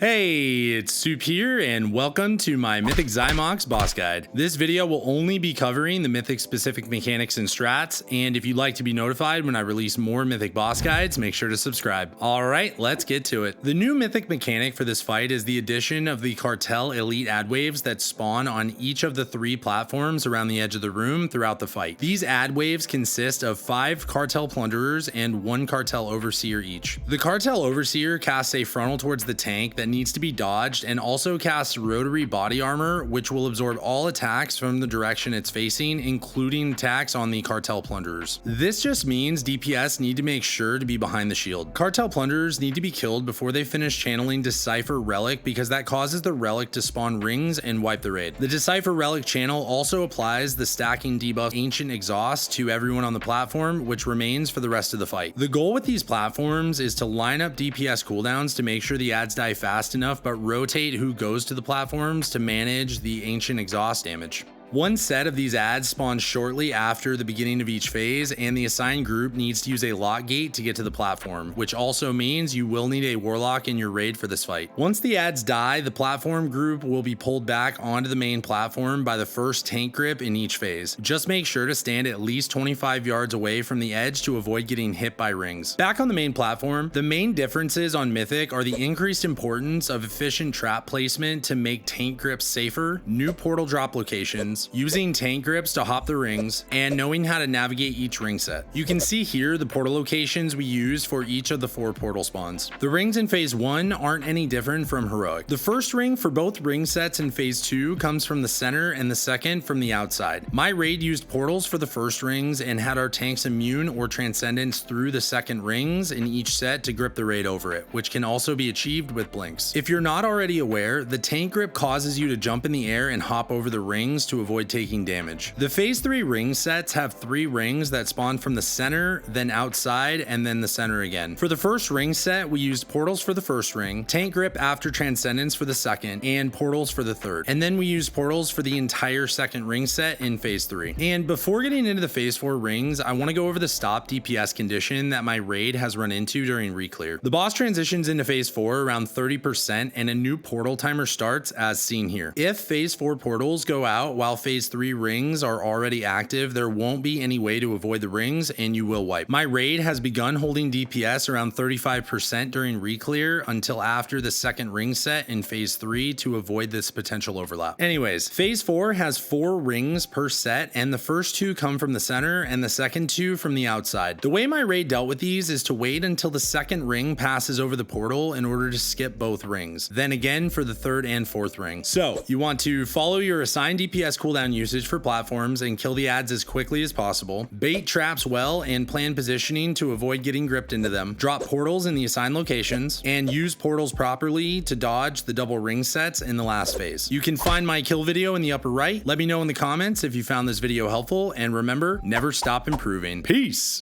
Hey, it's Soup here, and welcome to my Mythic Xy'mox boss guide. This video will only be covering the Mythic specific mechanics and strats, and if you'd like to be notified when I release more Mythic boss guides, make sure to subscribe. Alright, let's get to it. The new Mythic mechanic for this fight is the addition of the Cartel Elite ad waves that spawn on each of the 3 platforms around the edge of the room throughout the fight. These ad waves consist of 5 Cartel Plunderers and 1 Cartel Overseer each. The Cartel Overseer casts a frontal towards the tank that needs to be dodged and also casts rotary body armor, which will absorb all attacks from the direction it's facing, including attacks on the Cartel Plunderers. This just means DPS need to make sure to be behind the shield. Cartel Plunderers need to be killed before they finish channeling Decipher Relic, because that causes the relic to spawn rings and wipe the raid. The Decipher Relic channel also applies the stacking debuff Ancient Exhaust to everyone on the platform, which remains for the rest of the fight. The goal with these platforms is to line up DPS cooldowns to make sure the ads die fast enough, but rotate who goes to the platforms to manage the Ancient Exhaust damage. One set of these ads spawns shortly after the beginning of each phase, and the assigned group needs to use a lock gate to get to the platform, which also means you will need a warlock in your raid for this fight. Once the ads die, the platform group will be pulled back onto the main platform by the first tank grip in each phase. Just make sure to stand at least 25 yards away from the edge to avoid getting hit by rings. Back on the main platform, the main differences on Mythic are the increased importance of efficient trap placement to make tank grips safer, new portal drop locations, using tank grips to hop the rings, and knowing how to navigate each ring set. You can see here the portal locations we used for each of the 4 portal spawns. The rings in phase 1 aren't any different from heroic. The first ring for both ring sets in phase 2 comes from the center, and the second from the outside. My raid used portals for the first rings and had our tanks immune or transcendence through the second rings in each set to grip the raid over it, which can also be achieved with blinks. If you're not already aware, the tank grip causes you to jump in the air and hop over the rings to avoid taking damage. The phase 3 ring sets have 3 rings that spawn from the center, then outside, and then the center again. For the first ring set, we used portals for the first ring, tank grip after transcendence for the second, and portals for the third. And then we used portals for the entire second ring set in phase 3. And before getting into the phase 4 rings, I want to go over the stop DPS condition that my raid has run into during reclear. The boss transitions into phase 4 around 30%, and a new portal timer starts as seen here. If phase 4 portals go out while phase 3 rings are already active, there won't be any way to avoid the rings and you will wipe. My raid has begun holding DPS around 35% during reclear until after the second ring set in phase 3 to avoid this potential overlap. Anyways, phase 4 has 4 rings per set, and the first 2 come from the center and the second 2 from the outside. The way my raid dealt with these is to wait until the second ring passes over the portal in order to skip both rings, then again for the third and fourth ring. So you want to follow your assigned DPS cooldown usage for platforms and kill the ads as quickly as possible, bait traps well and plan positioning to avoid getting gripped into them, drop portals in the assigned locations, and use portals properly to dodge the double ring sets in the last phase. You can find my kill video in the upper right. Let me know in the comments if you found this video helpful, and remember, never stop improving. Peace!